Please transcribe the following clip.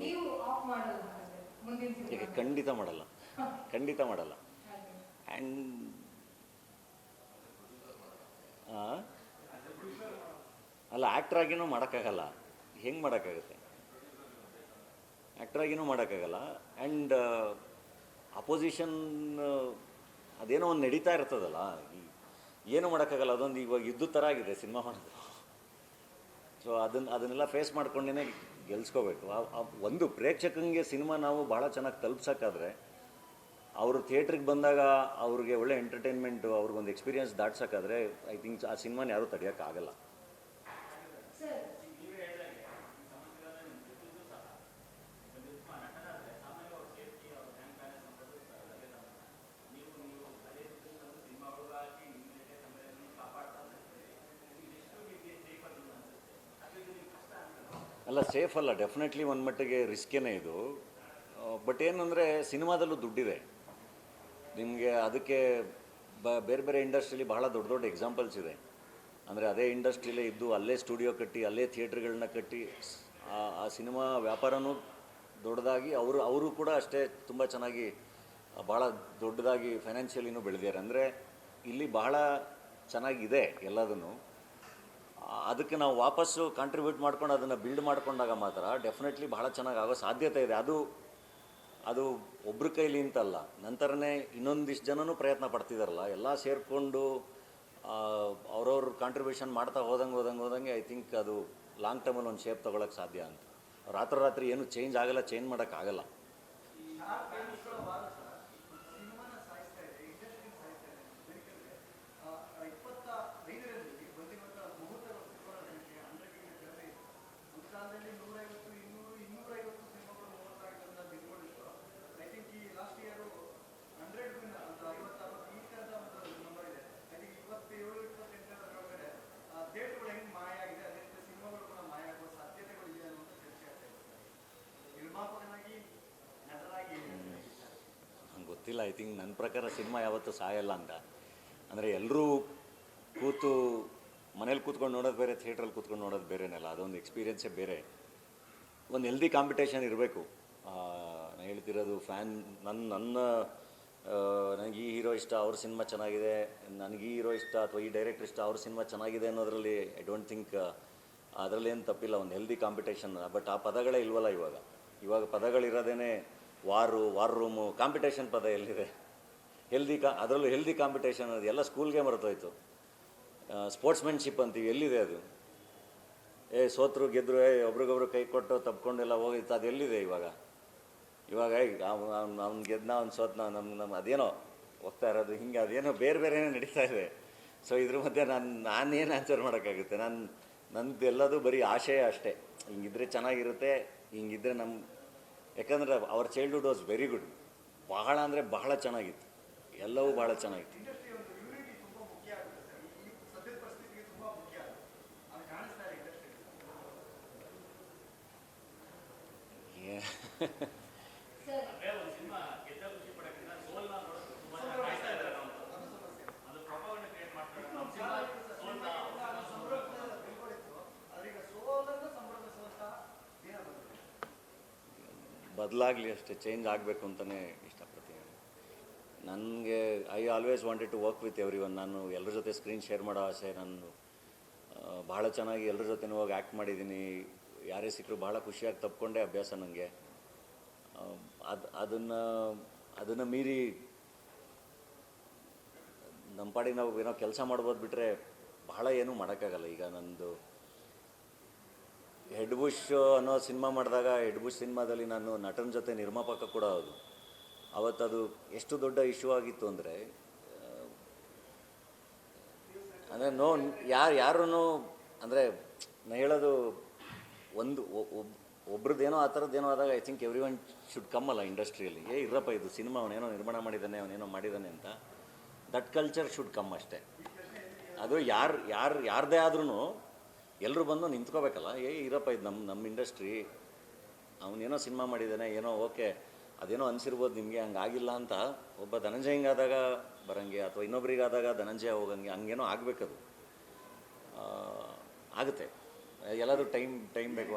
ನೀವು ಆಫ್ ಮಾಡಲ್ಲ ಹಾಗಾದ್ರೆ ಮುಂದಿನ ಈಗ ಸಿನಿಮಾ ಖಂಡಿತ ಮಾಡಲ್ಲ, ಖಂಡಿತ ಮಾಡಲ್ಲ. ಆ್ಯಂಡ್ ಅಲ್ಲ, ಆ್ಯಕ್ಟ್ರಾಗಿನೂ ಮಾಡೋಕ್ಕಾಗಲ್ಲ. ಹೆಂಗೆ ಮಾಡೋಕ್ಕಾಗುತ್ತೆ? ಆ್ಯಕ್ಟ್ರಾಗಿನೂ ಮಾಡೋಕ್ಕಾಗಲ್ಲ. ಆ್ಯಂಡ್ ಅಪೋಸಿಷನ್ ಅದೇನೋ ಒಂದು ನಡೀತಾ ಇರ್ತದಲ್ಲ, ಏನೂ ಮಾಡೋಕ್ಕಾಗಲ್ಲ. ಅದೊಂದು ಇವಾಗ ಯುದ್ಧದ ಥರ ಆಗಿದೆ ಸಿನಿಮಾ ಮಾಡೋದು. ಸೊ ಅದನ್ನೆಲ್ಲ ಫೇಸ್ ಮಾಡ್ಕೊಂಡೇ ಗೆಲ್ಸ್ಕೋಬೇಕು. ಒಂದು ಪ್ರೇಕ್ಷಕನಿಗೆ ಸಿನಿಮಾ ನಾವು ಭಾಳ ಚೆನ್ನಾಗಿ ತಲುಪ್ಸೋಕ್ಕಾದ್ರೆ, ಅವರು ಥಿಯೇಟ್ರಿಗೆ ಬಂದಾಗ ಅವ್ರಿಗೆ ಒಳ್ಳೆ ಎಂಟರ್ಟೈನ್ಮೆಂಟು, ಅವ್ರಿಗೊಂದು ಎಕ್ಸ್ಪೀರಿಯನ್ಸ್ ದಾಟ್ಸೋಕ್ಕಾದ್ರೆ ಐ ಥಿಂಕ್ ಆ ಸಿನಿಮಾನ ಯಾರೂ ತಡೆಯೋಕ್ಕಾಗಲ್ಲ. ಅಲ್ಲ, ಸೇಫ್ ಅಲ್ಲ, ಡೆಫಿನೆಟ್ಲಿ ಒಂದು ಮಟ್ಟಿಗೆ ರಿಸ್ಕೇನೇ ಇದು. ಬಟ್ ಏನಂದರೆ ಸಿನಿಮಾದಲ್ಲೂ ದುಡ್ಡಿದೆ ನಿಮಗೆ. ಅದಕ್ಕೆ ಬೇರೆ ಬೇರೆ ಇಂಡಸ್ಟ್ರೀಲಿ ಬಹಳ ದೊಡ್ಡ ದೊಡ್ಡ ಎಕ್ಸಾಂಪಲ್ಸ್ ಇದೆ. ಅಂದರೆ ಅದೇ ಇಂಡಸ್ಟ್ರಿಲೇ ಇದ್ದು ಅಲ್ಲೇ ಸ್ಟುಡಿಯೋ ಕಟ್ಟಿ ಅಲ್ಲೇ ಥಿಯೇಟ್ರ್ಗಳನ್ನ ಕಟ್ಟಿ ಆ ಸಿನಿಮಾ ವ್ಯಾಪಾರನೂ ದೊಡ್ಡದಾಗಿ ಅವರು ಕೂಡ ಅಷ್ಟೇ ತುಂಬ ಚೆನ್ನಾಗಿ ಭಾಳ ದೊಡ್ಡದಾಗಿ ಫೈನಾನ್ಷಿಯಲಿನೂ ಬೆಳೆದಿದ್ದಾರೆ. ಅಂದರೆ ಇಲ್ಲಿ ಬಹಳ ಚೆನ್ನಾಗಿದೆ ಎಲ್ಲದನ್ನು. ಅದಕ್ಕೆ ನಾವು ವಾಪಸ್ಸು ಕಾಂಟ್ರಿಬ್ಯೂಟ್ ಮಾಡ್ಕೊಂಡು ಅದನ್ನು ಬಿಲ್ಡ್ ಮಾಡ್ಕೊಂಡಾಗ ಮಾತ್ರ ಡೆಫಿನೆಟ್ಲಿ ಬಹಳ ಚೆನ್ನಾಗಿ ಆಗೋ ಸಾಧ್ಯತೆ ಇದೆ. ಅದು ಒಬ್ಬರ ಕೈಲಿ ಅಂತಲ್ಲ, ನಂತರನೇ ಇನ್ನೊಂದಿಷ್ಟು ಜನನೂ ಪ್ರಯತ್ನ ಪಡ್ತಿದ್ದಾರಲ್ಲ, ಎಲ್ಲ ಸೇರಿಕೊಂಡು ಅವ್ರವ್ರ ಕಾಂಟ್ರಿಬ್ಯೂಷನ್ ಮಾಡ್ತಾ ಹೋದಂಗೆ ಐ ಥಿಂಕ್ ಅದು ಲಾಂಗ್ ಟರ್ಮಲ್ಲಿ ಒಂದು ಶೇಪ್ ತೊಗೊಳಕ್ಕೆ ಸಾಧ್ಯ ಅಂತ. ರಾತ್ರಿ ಏನೂ ಚೇಂಜ್ ಆಗಲ್ಲ, ಚೇಂಜ್ ಮಾಡೋಕ್ಕಾಗಲ್ಲ. ಗೊತ್ತಿಲ್ಲ. ಐ ಥಿಂಕ್ ನನ್ನ ಪ್ರಕಾರ ಸಿನಿಮಾ ಯಾವತ್ತೂ ಸಾಯಲ್ಲ ಅಂತ. ಅಂದರೆ ಎಲ್ಲರೂ ಮನೇಲಿ ಕೂತ್ಕೊಂಡು ನೋಡೋದು ಬೇರೆ, ಥಿಯೇಟ್ರಲ್ಲಿ ಕೂತ್ಕೊಂಡು ನೋಡೋದು ಬೇರೆನಲ್ಲ. ಅದೊಂದು ಎಕ್ಸ್ಪೀರಿಯೆನ್ಸೇ ಬೇರೆ. ಒಂದು ಹೆಲ್ದಿ ಕಾಂಪಿಟೇಷನ್ ಇರಬೇಕು. ನಾನು ಹೇಳ್ತಿರೋದು ನನಗೆ ಈ ಹೀರೋ ಇಷ್ಟ, ಅವ್ರ ಸಿನಿಮಾ ಚೆನ್ನಾಗಿದೆ, ನನಗೆ ಈ ಹೀರೋ ಇಷ್ಟ ಅಥವಾ ಈ ಡೈರೆಕ್ಟರ್ ಇಷ್ಟ, ಅವ್ರ ಸಿನಿಮಾ ಚೆನ್ನಾಗಿದೆ ಅನ್ನೋದರಲ್ಲಿ ಐ ಡೋಂಟ್ ಥಿಂಕ್ ಅದರಲ್ಲೇನು ತಪ್ಪಿಲ್ಲ. ಒಂದು ಹೆಲ್ದಿ ಕಾಂಪಿಟೇಷನ್. ಬಟ್ ಆ ಪದಗಳೇ ಇಲ್ವಲ್ಲ ಇವಾಗ ಪದಗಳಿರೋದೇ ವಾರ್ ರೂಮು, ಕಾಂಪಿಟೇಷನ್ ಪದ ಎಲ್ಲಿದೆ? ಅದರಲ್ಲೂ ಹೆಲ್ದಿ ಕಾಂಪಿಟೇಷನ್ ಅದು ಎಲ್ಲ ಸ್ಕೂಲ್ಗೆ ಮರೆತೋಯ್ತು. ಸ್ಪೋರ್ಟ್ಸ್ಮೆನ್ಶಿಪ್ ಅಂತೀವಿ, ಎಲ್ಲಿದೆ ಅದು? ಸೋತರು ಗೆದ್ದರು ಒಬ್ರಿಗೊಬ್ರು ಕೈ ಕೊಟ್ಟು ತಪ್ಕೊಂಡೆಲ್ಲ ಹೋಗಿತ್ತು, ಅದು ಎಲ್ಲಿದೆ ಇವಾಗ? ಅವ್ನು ಗೆದ್ನ, ಅವ್ನು ಸೋತ್ನ, ನಮ್ಮ ಅದೇನೋ ಹೋಗ್ತಾ ಇರೋದು ಹಿಂಗೆ, ಅದೇನೋ ಬೇರೆ ನಡೀತಾ ಇದೆ. ಸೊ ಇದ್ರ ಮಧ್ಯೆ ನಾನೇನು ಆನ್ಸರ್ ಮಾಡೋಕ್ಕಾಗುತ್ತೆ? ನಂದು ಎಲ್ಲದು ಬರೀ ಆಶಯ ಅಷ್ಟೇ. ಹಿಂಗಿದ್ರೆ ಚೆನ್ನಾಗಿರುತ್ತೆ, ಹಿಂಗಿದ್ರೆ ಯಾಕಂದರೆ our childhood was very good. ಬಹಳ ಅಂದರೆ ಬಹಳ ಚೆನ್ನಾಗಿತ್ತು, ಎಲ್ಲವೂ ಭಾಳ ಚೆನ್ನಾಗಿತ್ತು. ಬದಲಾಗಲಿ ಅಷ್ಟೇ, ಚೇಂಜ್ ಆಗಬೇಕು ಅಂತಲೇ ಇಷ್ಟಪಡ್ತೀನಿ. ನನಗೆ I always wanted to work with every one. ನಾನು ಎಲ್ಲರ ಜೊತೆ ಸ್ಕ್ರೀನ್ ಶೇರ್ ಮಾಡೋ ಆಸೆ. ನಾನು ಭಾಳ ಚೆನ್ನಾಗಿ ಎಲ್ಲರ ಜೊತೆ ಹೋಗಿ ಆ್ಯಕ್ಟ್ ಮಾಡಿದ್ದೀನಿ. ಯಾರೇ ಸಿಕ್ಕರು ಭಾಳ ಖುಷಿಯಾಗಿ ತಪ್ಕೊಂಡೇ ಅಭ್ಯಾಸ ನನಗೆ. ಅದನ್ನು ಮೀರಿ ನಮ್ಮ ಪಾಡಿಗೆ ನಾವು ಏನೋ ಕೆಲಸ ಮಾಡ್ಬೋದು ಬಿಟ್ಟರೆ ಬಹಳ ಏನೂ ಮಾಡೋಕ್ಕಾಗಲ್ಲ. ಈಗ ನಂದು ಹೆಡ್ ಬುಷ್ ಅನ್ನೋ ಸಿನಿಮಾ ಮಾಡಿದಾಗ, ಹೆಡ್ ಬುಷ್ ಸಿನಿಮಾದಲ್ಲಿ ನಾನು ನಟನ ಜೊತೆ ನಿರ್ಮಾಪಕ ಕೂಡ ಹೌದು. ಅವತ್ತದು ಎಷ್ಟು ದೊಡ್ಡ ಇಶ್ಯೂ ಆಗಿತ್ತು ಅಂದರೆ ಯಾರೂ ಅಂದರೆ ನಾನು ಹೇಳೋದು, ಒಬ್ರದ್ದೇನೋ ಆ ಥರದ್ದೇನೋ ಆದಾಗ I think every one should come ಅಲ್ಲ ಇಂಡಸ್ಟ್ರಿಯಲ್ಲಿ. ಇರಪ್ಪ ಇದು ಸಿನಿಮಾ, ಅವನೇನೋ ನಿರ್ಮಾಣ ಮಾಡಿದ್ದಾನೆ, ಅವನೇನೋ ಮಾಡಿದ್ದಾನೆ ಅಂತ, ದಟ್ ಕಲ್ಚರ್ ಶುಡ್ ಕಮ್ ಅಷ್ಟೇ. ಅದು ಯಾರದೇ ಆದ್ರೂ ಎಲ್ಲರೂ ಬಂದು ನಿಂತ್ಕೋಬೇಕಲ್ಲ. ಇರಪ್ಪ ಇದು ನಮ್ಮ ಇಂಡಸ್ಟ್ರಿ, ಅವನೇನೋ ಸಿನಿಮಾ ಮಾಡಿದ್ದಾನೆ, ಏನೋ ಓಕೆ ಅದೇನೋ ಅನಿಸಿರ್ಬೋದು ನಿಮಗೆ, ಹಂಗಾಗಿಲ್ಲ ಅಂತ ಒಬ್ಬ ಧನಂಜಯ ಹಿಂಗಾದಾಗ ಬರೋಂಗೆ, ಅಥವಾ ಇನ್ನೊಬ್ರಿಗಾದಾಗ ಧನಂಜಯ ಹೋಗಂಗೆ, ಹಂಗೇನೋ ಆಗಬೇಕದು. ಆಗುತ್ತೆ. ಎಲ್ಲರೂ ಟೈಮ್ ಬೇಕು.